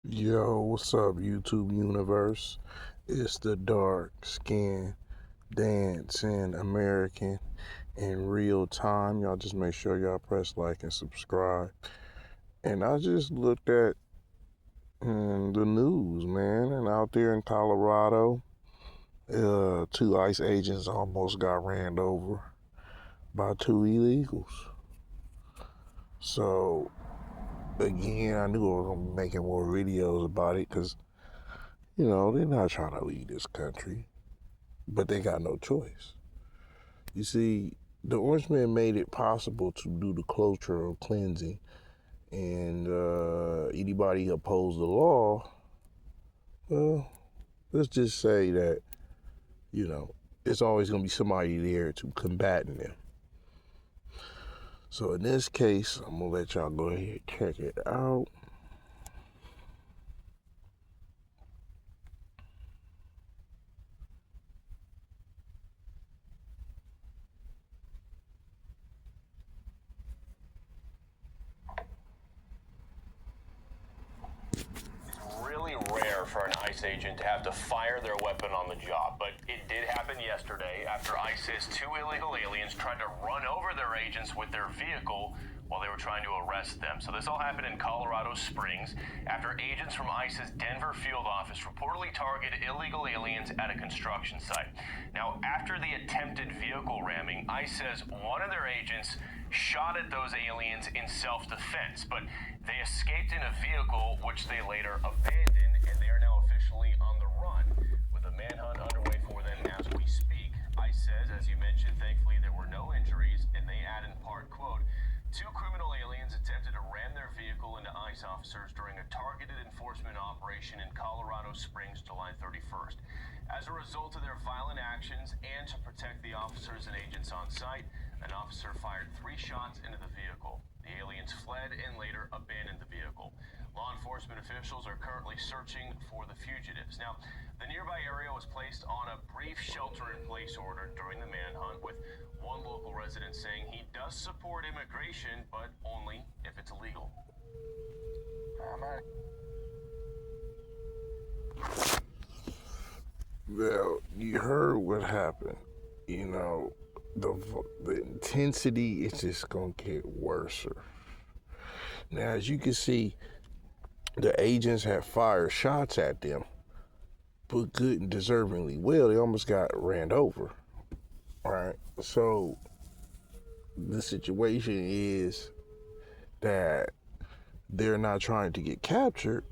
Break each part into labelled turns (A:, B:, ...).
A: Yo, what's up, YouTube universe? It's the dark skin dancing American in real time. Y'all just make sure y'all press like and subscribe. And I just looked at the news, man, and out there in Colorado, two ICE agents almost got ran over by two illegals. So, again, I knew I was going to be making more videos about it because, they're not trying to lead this country. But they got no choice. You see, the Orange Man made it possible to do the cultural cleansing, and anybody who opposed the law, well, let's just say that it's always going to be somebody there to combating them. So in this case, I'm gonna let y'all go ahead and check it out.
B: Really rare for an ICE agent to have to fire their weapon on the job, but it did happen yesterday after ICE says two illegal aliens tried to run over their agents with their vehicle while they were trying to arrest them. So this all happened in Colorado Springs after agents from ICE's Denver field office reportedly targeted illegal aliens at a construction site. Now, after the attempted vehicle ramming, ICE says one of their agents shot at those aliens in self-defense, but they escaped in a vehicle which they later abandoned, and they are now officially on the run, with a manhunt underway for them as we speak. ICE says, as you mentioned, thankfully there were no injuries, and they add in part, quote, two criminal aliens attempted to ram their vehicle into ICE officers during a targeted enforcement operation in Colorado Springs, July 31st. As a result of their violent actions and to protect the officers and agents on site, an officer fired 3 shots into the vehicle. The aliens fled and later abandoned the vehicle. Law enforcement officials are currently searching for the fugitives. Now, the nearby area was placed on a brief shelter-in-place order during the manhunt, with one local resident saying he does support immigration, but only if it's illegal.
A: Well, you heard what happened. You know, the the intensity is just gonna get worse. Now, as you can see, the agents had fired shots at them, but good and deservingly well. They almost got ran over. All right. So the situation is that they're not trying to get captured,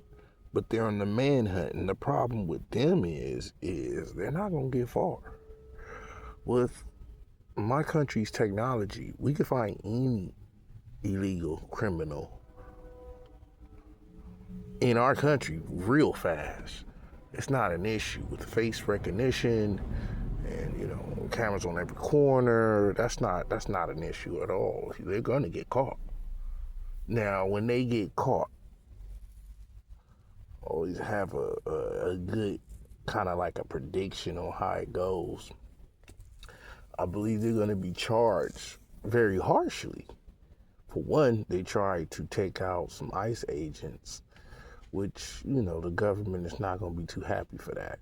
A: but they're on the manhunt. And the problem with them is they're not gonna get far. With my country's technology, we can find any illegal criminal in our country real fast. It's not an issue with face recognition and cameras on every corner. That's not an issue at all. They're gonna get caught. Now, when they get caught, always have a good kind of like a prediction on how it goes. I believe they're gonna be charged very harshly. For one, they tried to take out some ICE agents, which, the government is not going to be too happy for that,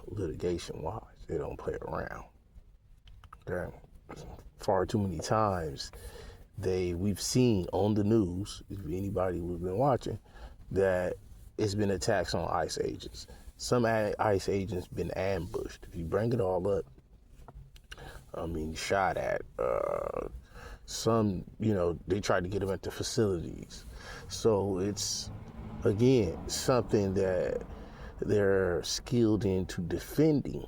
A: litigation wise. They don't play around. Okay? Far too many times we've seen on the news, if anybody who's been watching, that it's been attacks on ICE agents. Some ICE agents been ambushed. If you bring it all up, shot at. Some, they tried to get them into facilities. So it's, again, something that they're skilled into defending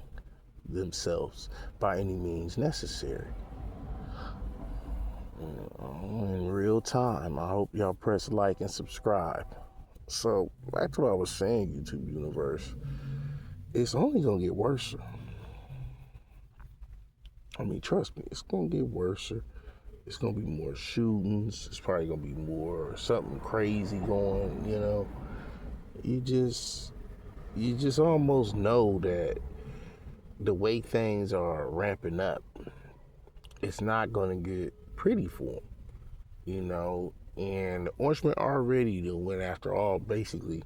A: themselves by any means necessary. In real time, I hope y'all press like and subscribe. So, back to what I was saying, YouTube universe, it's only going to get worse. Trust me, it's going to get worse. It's gonna be more shootings. It's probably gonna be more something crazy going. You just almost know that the way things are ramping up, it's not gonna get pretty for them. And the Orangemen already done went after basically,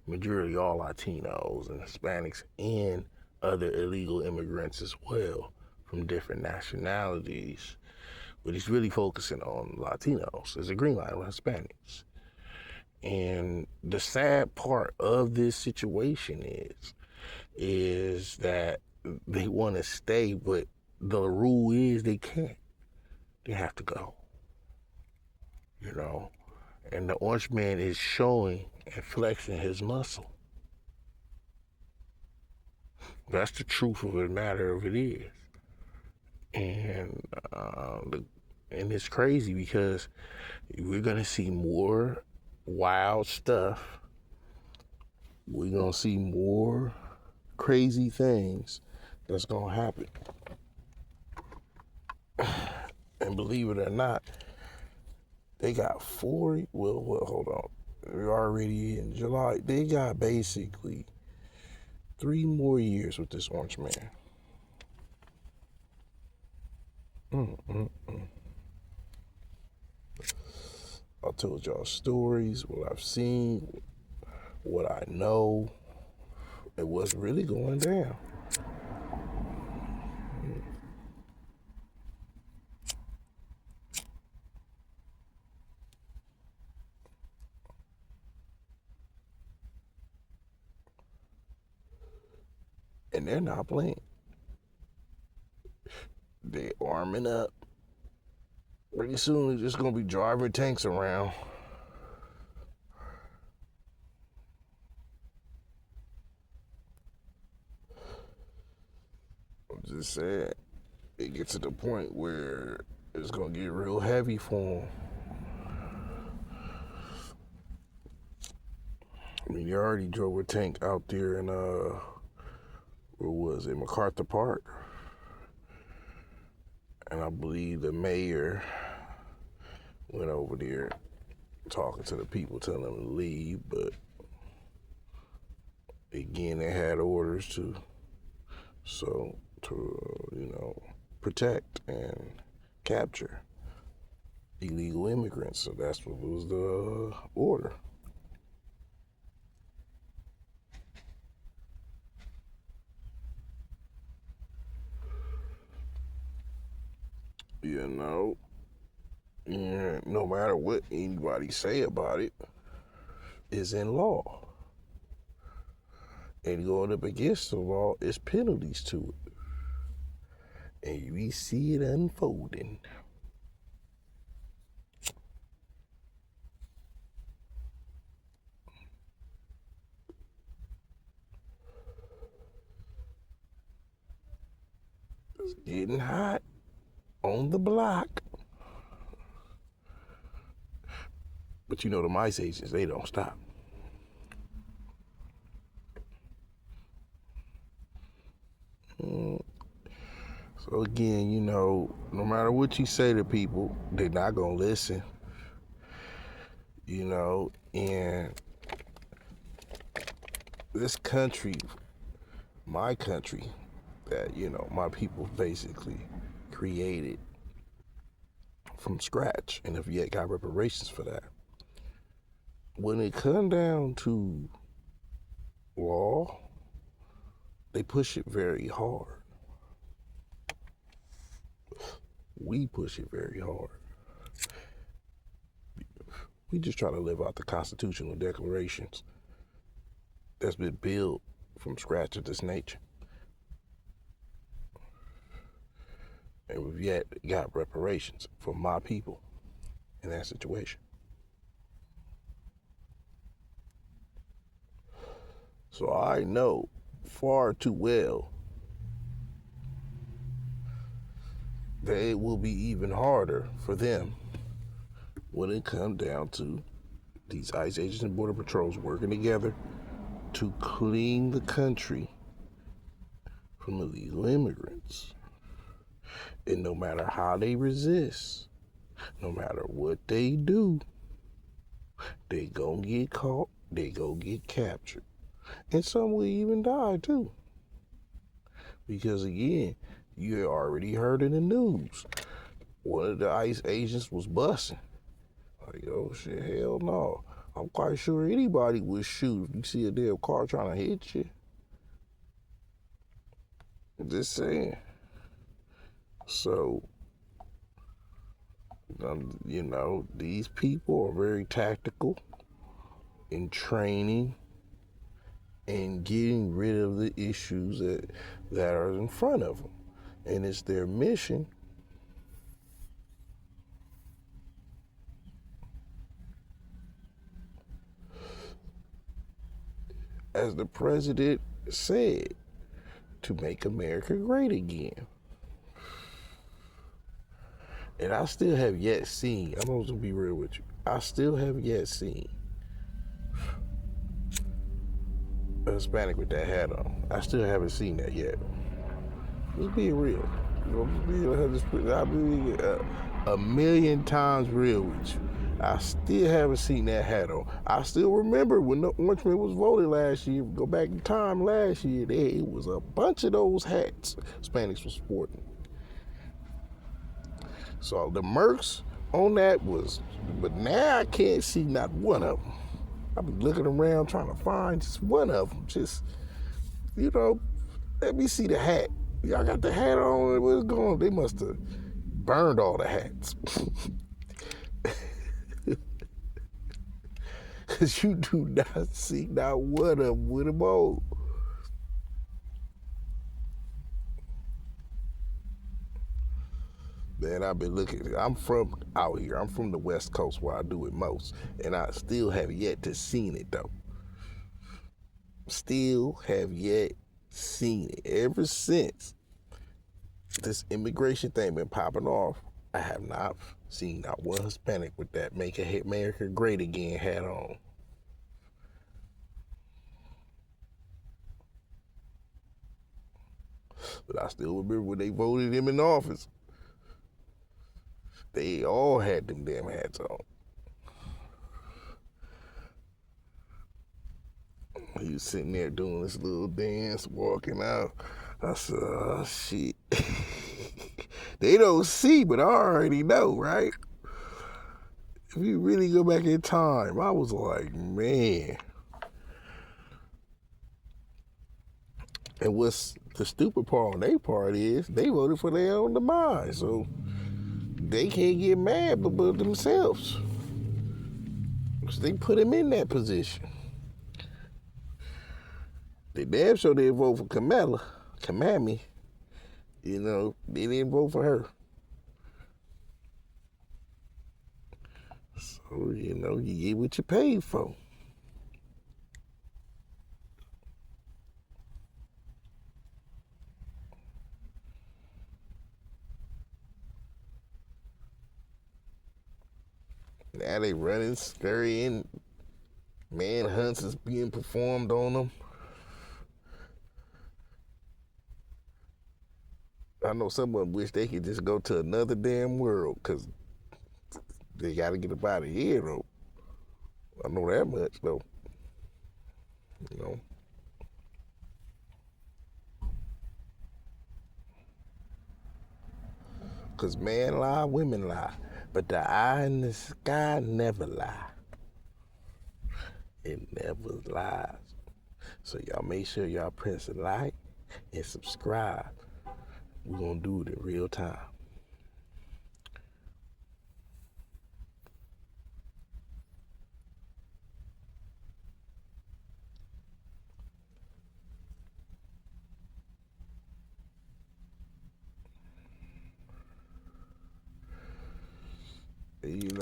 A: majority all Latinos and Hispanics and other illegal immigrants as well from different nationalities. But he's really focusing on Latinos. There's a green line on Hispanics. And the sad part of this situation is that they want to stay, but the rule is they can't. They have to go. You know? And the Orange Man is showing and flexing his muscle. That's the truth of the matter of it is. And it's crazy because we're going to see more wild stuff. We're going to see more crazy things that's going to happen. And believe it or not, they got hold on. We're already in July. They got basically 3 more years with this Orange Man. I told y'all stories, what I've seen, what I know, and what's really going down. And they're not playing. They're arming up. Pretty soon they're just going to be driving tanks around. I'm just saying, it gets to the point where it's going to get real heavy for them. I mean, you already drove a tank out there in, where was it, MacArthur Park. And I believe the mayor went over there talking to the people, telling them to leave, but again, they had orders to protect and capture illegal immigrants. So that's what was the order. You know, and no matter what anybody say about it, it's in law. And going up against the law is penalties to it. And we see it unfolding. It's getting hot on the block. But you know, the ICE agents, they don't stop. So again, you know, no matter what you say to people, they're not gonna listen. You know, and this country, my country, that, you know, my people basically created from scratch, and have yet got reparations for that. When it come down to law, they push it very hard. We push it very hard. We just try to live out the constitutional declarations that's been built from scratch of this nature. And we've yet got reparations for my people in that situation. So I know far too well that it will be even harder for them when it comes down to these ICE agents and Border Patrols working together to clean the country from illegal immigrants. And no matter how they resist, no matter what they do, they gonna get caught, they gonna get captured. And some will even die too. Because again, you already heard in the news, one of the ICE agents was busting Like, oh shit, hell no. I'm quite sure anybody would shoot if you see a damn car trying to hit you. Just saying. So, these people are very tactical in training and getting rid of the issues that are in front of them. And it's their mission as the president said, to make America great again. And I still have yet seen, I'm going to be real with you, I still have yet seen a Hispanic with that hat on. I still haven't seen that yet. Just being real. I'll be a million times real with you. I still haven't seen that hat on. I still remember when the Orange Man was voted last year, go back in time last year, it was a bunch of those hats Hispanics were sporting. So the Mercs on that was, but now I can't see not one of them. I've been looking around trying to find just one of them. Just, let me see the hat. Y'all got the hat on, where's it going? They must have burned all the hats. Because you do not see not one of them with them on. Man, I've been looking. I'm from out here. I'm from the West Coast where I do it most. And I still have yet to seen it, though. Still have yet seen it. Ever since this immigration thing been popping off, I have not seen not one Hispanic with that Make America Great Again hat on. But I still remember when they voted him in office. They all had them damn hats on. He was sitting there doing this little dance, walking out. I said, oh, shit. They don't see, but I already know, right? If you really go back in time, I was like, man. And what's the stupid part on their part is they voted for their own demise. So they can't get mad but themselves. Because they put him in that position. They damn sure didn't vote for Kamami. They didn't vote for her. So, you get what you paid for. Now they running, scurrying, manhunts is being performed on them. I know someone wish they could just go to another damn world because they got to get up out of here, though. I know that much, though. Because man lie, women lie. But the eye in the sky never lie. It never lies. So y'all make sure y'all press like and subscribe. We're going to do it in real time.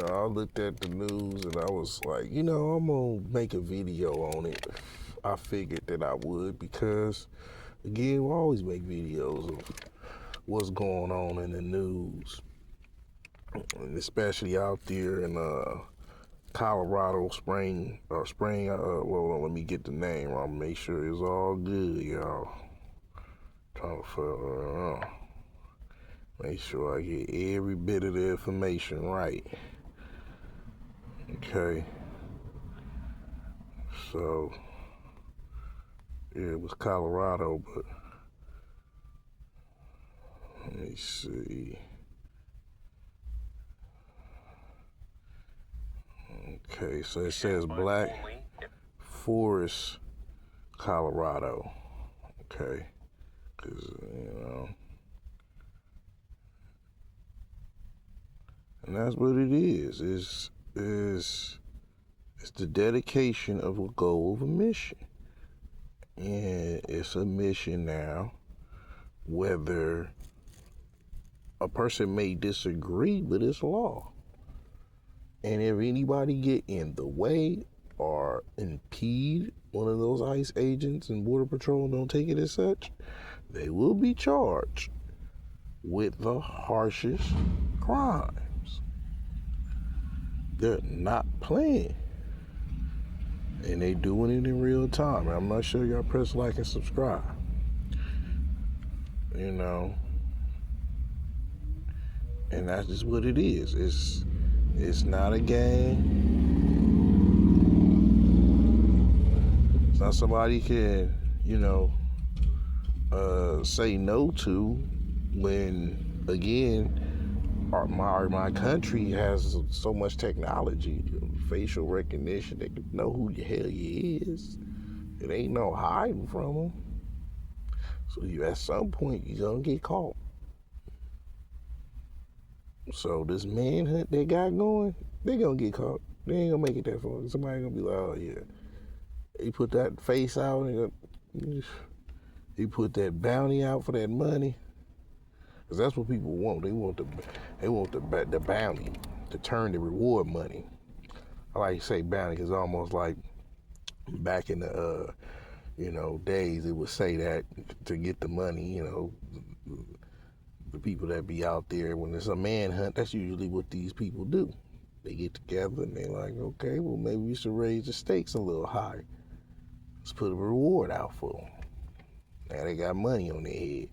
A: I looked at the news and I was like, I'm going to make a video on it. I figured that I would because, again, we always make videos of what's going on in the news, and especially out there in Colorado Spring. Let me get the name. I'll make sure it's all good, y'all. Trying to make sure I get every bit of the information right. Okay. So, yeah, it was Colorado, but let me see. Okay, so it says Black Forest, Colorado. Okay, because and that's what it is. It's the dedication of a goal of a mission, and it's a mission now. Whether a person may disagree with its law, and if anybody get in the way or impede one of those ICE agents and Border Patrol don't take it as such, they will be charged with the harshest crimes. They're not playing. And they doing it in real time. I'm not sure y'all press like and subscribe. And that's just what it is. It's not a game. It's not somebody can, say no to when, again, my country has so much technology, facial recognition. They can know who the hell you is. It ain't no hiding from them. So at some point, you're going to get caught. So this manhunt they got going, they going to get caught. They ain't going to make it that far. Somebody going to be like, oh, yeah. He put that face out, and he put that bounty out for that money. Because that's what people want. They want the bounty to turn the reward money. I like to say bounty because it's almost like back in the days it would say that to get the money. The people that be out there when it's a manhunt, that's usually what these people do. They get together and they like, okay, well maybe we should raise the stakes a little higher. Let's put a reward out for them. Now they got money on their head.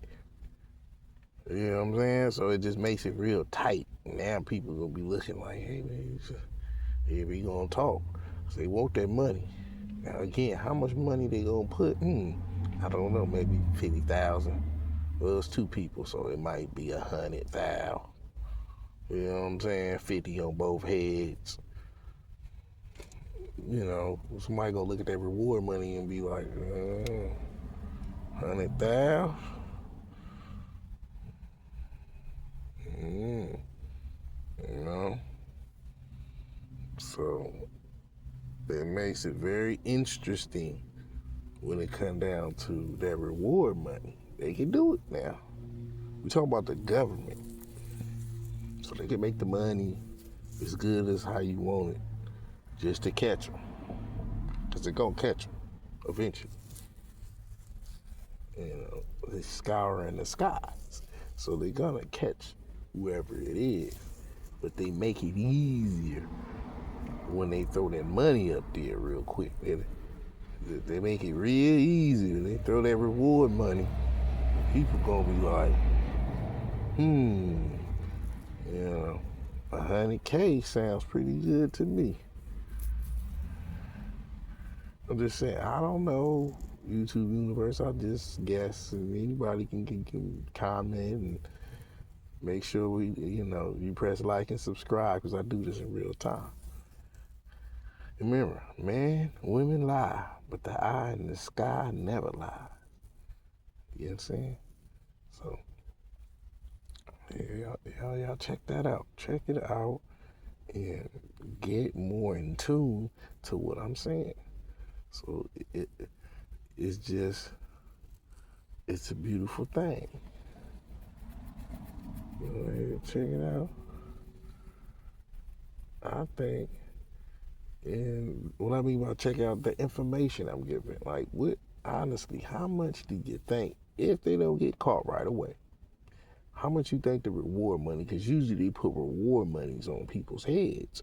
A: You know what I'm saying? So it just makes it real tight. Now people gonna be looking like, hey man, here we gonna talk. So they want that money. Now again, how much money they gonna put? I don't know, maybe 50,000. Well, it's two people, so it might be 100,000. You know what I'm saying? 50 on both heads. Somebody gonna look at that reward money and be like, 100,000. So that makes it very interesting when it comes down to that reward money. They can do it now. We talk about the government, so they can make the money as good as how you want it, just to catch them, because they're gonna catch them eventually. They're scouring the skies, so they're gonna catch whoever it is, but they make it easier when they throw that money up there real quick. They make it real easy. They throw that reward money. People gonna be like, 100K sounds pretty good to me. I'm just saying, I don't know, YouTube universe. I just guess, and anybody can comment and make sure you press like and subscribe, because I do this in real time. Remember, man, women lie, but the eye in the sky never lies. You know what I'm saying? So, y'all check that out. Check it out and get more in tune to what I'm saying. So it's a beautiful thing. Check it out. I think, and what I mean by check out the information I'm giving, like honestly, how much do you think, if they don't get caught right away, how much you think the reward money, because usually they put reward monies on people's heads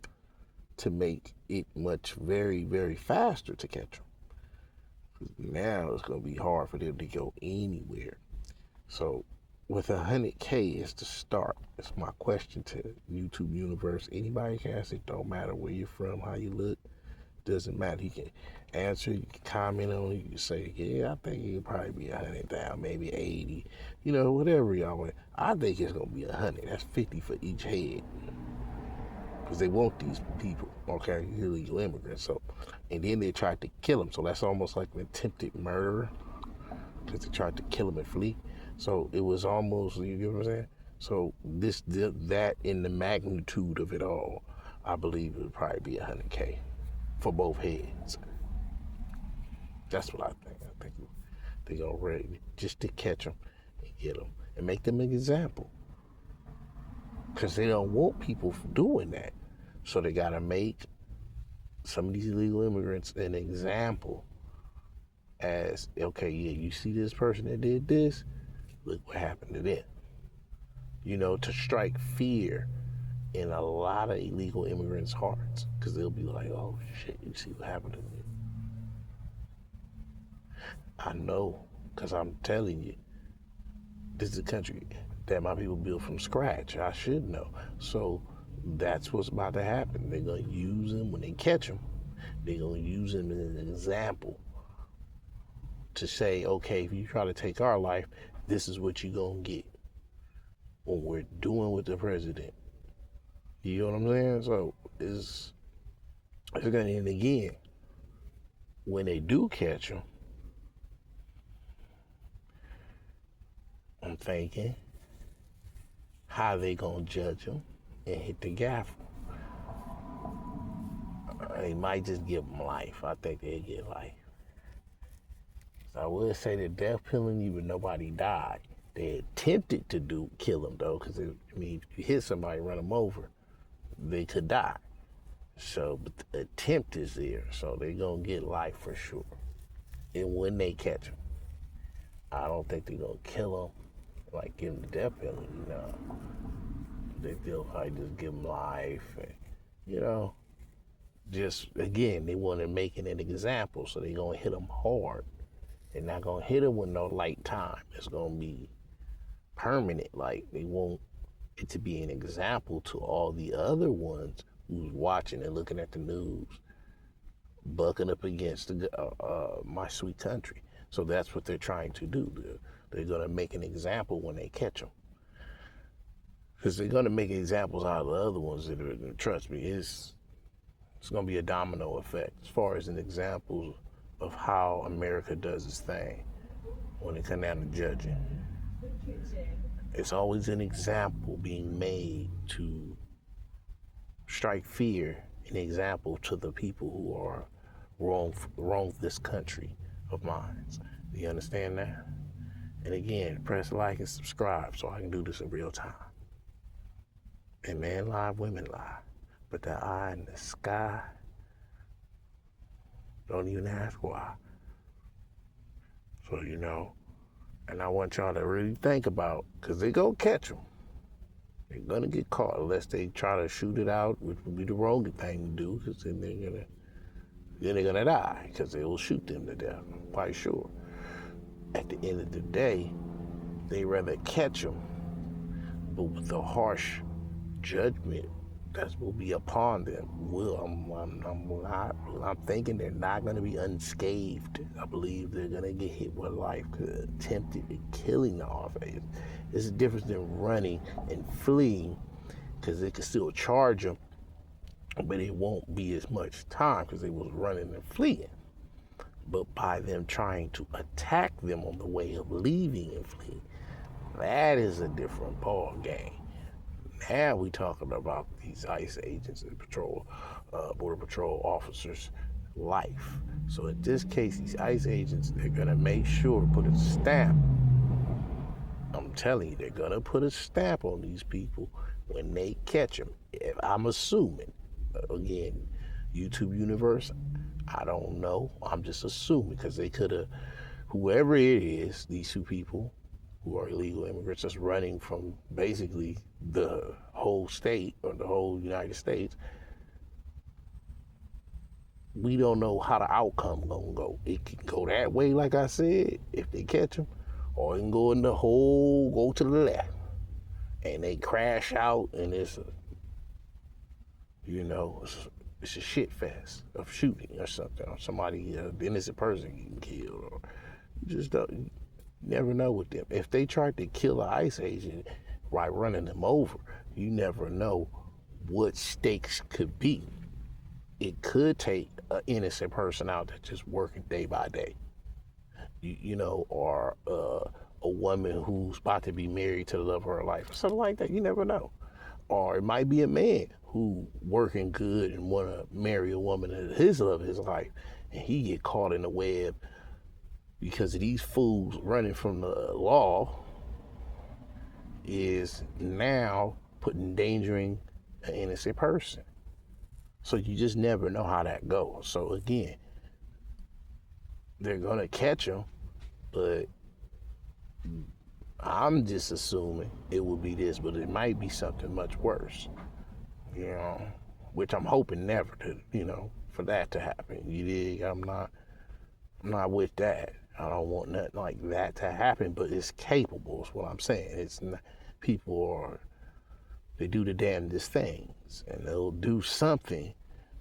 A: to make it much very, very faster to catch them. Now it's going to be hard for them to go anywhere. So with 100K is the start. It's my question to YouTube universe. Anybody can ask it. Don't matter where you're from, how you look. Doesn't matter. You can answer, you can comment on it. You can say, yeah, I think it'll probably be 100,000, maybe 80. Whatever y'all want. I think it's going to be 100. That's 50 for each head. because they want these people, okay, illegal immigrants. So, and then they tried to kill them. So that's almost like an attempted murder because they tried to kill him and flee. So it was almost, you know what I'm saying? So that in the magnitude of it all, I believe it would probably be 100K for both heads. That's what I think. I think they're gonna ready just to catch them and get them and make them an example. Because they don't want people doing that. So they gotta make some of these illegal immigrants an example as, okay, yeah, you see this person that did this, look what happened to them. You know, to strike fear in a lot of illegal immigrants' hearts. Because they'll be like, oh shit, you see what happened to me. I know, because I'm telling you, this is a country that my people built from scratch. I should know. So that's what's about to happen. They're going to use them when they catch them. They're going to use them as an example to say, okay, if you try to take our life, this is what you're going to get when we're doing with the president. You know what I'm saying? So it's going to end again. When they do catch them, I'm thinking, how they gonna judge them and hit the gavel? They might just give them life. I think they'll get life. So I would say the death penalty, but nobody died. They attempted to kill them though, because if you hit somebody, run them over, they could die. So, but the attempt is there, so they're gonna get life for sure. And when they catch them, I don't think they're gonna kill them. Like give them the death penalty, no. They'll probably just give them life, and, you know, just again they want to make it an example, so they're gonna hit them hard. They're not gonna hit them with no light time. It's gonna be permanent. Like they want it to be an example to all the other ones who's watching and looking at the news, bucking up against my sweet country. So that's what they're trying to do. They're going to make an example when they catch them. Because they're going to make examples out of the other ones that are, trust me, it's going to be a domino effect as far as an example of how America does its thing when it comes down to judging. It's always an example being made to strike fear, an example to the people who are wrong this country of mine. Do you understand that? And again, press like and subscribe so I can do this in real time. And men lie, women lie. But the eye in the sky, don't even ask why. So, you know, and I want y'all to really think about, because they go catch them. They're going to get caught unless they try to shoot it out, which would be the wrong thing to do, because then they're gonna die, because they will shoot them to death, I'm quite sure. At the end of the day, they rather catch them, but with the harsh judgment that will be upon them. I'm thinking they're not going to be unscathed. I believe they're going to get hit with life because attempted killing the officers. There's a difference in running and fleeing, because they can still charge them, but it won't be as much time because they was running and fleeing. But by them trying to attack them on the way of leaving and fleeing, that is a different ball game. Now we talking about these ICE agents and Border Patrol officers' life. So in this case, these ICE agents, they're gonna make sure to put a stamp. I'm telling you, they're gonna put a stamp on these people when they catch them. If I'm assuming, again, YouTube universe, I don't know. I'm just assuming, because they could have, whoever it is, these two people who are illegal immigrants that's running from basically the whole state or the whole United States, we don't know how the outcome gonna go. It can go that way, like I said, if they catch them, or it can go in the hole, go to the left, and they crash out, and it's a, you know, it's a shit fest of shooting or something, or somebody, innocent person getting killed, or you just don't, you never know with them. If they tried to kill an ICE agent by running them over, you never know what stakes could be. It could take an innocent person out that's just working day by day, or a woman who's about to be married to the love of her life or something like that. You never know. Or it might be a man who working good and want to marry a woman that his love of his life, and he get caught in the web because of these fools running from the law is now endangering an innocent person. So you just never know how that goes. So again, they're gonna catch him, but I'm just assuming it would be this, but it might be something much worse, which I'm hoping never to, for that to happen. You dig? I'm not with that. I don't want nothing like that to happen, but it's capable is what I'm saying. It's not, they do the damnedest things, and they'll do something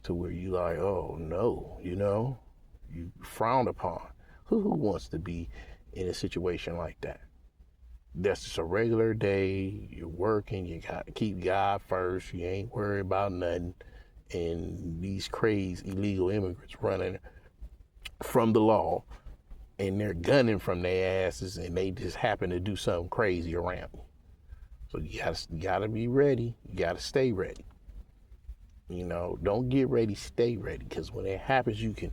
A: to where you like, oh no, you frown upon. Who wants to be in a situation like that? That's just a regular day. You're working. You got to keep God first. You ain't worried about nothing. And these crazy illegal immigrants running from the law, and they're gunning from their asses, and they just happen to do something crazy around you. So you gotta be ready. You gotta stay ready. Don't get ready, stay ready. Because when it happens, you can,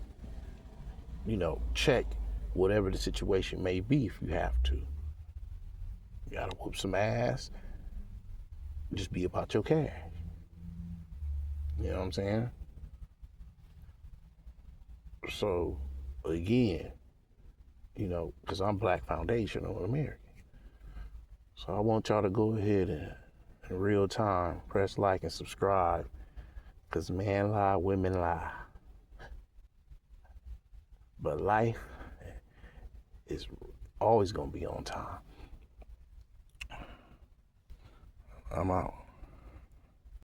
A: check whatever the situation may be if you have to. You gotta whoop some ass. Just be about your cash. You know what I'm saying? So, again, because I'm Black Foundation of America. So I want y'all to go ahead and in real time, press like and subscribe. Because men lie, women lie. But life is always going to be on time. I'm out.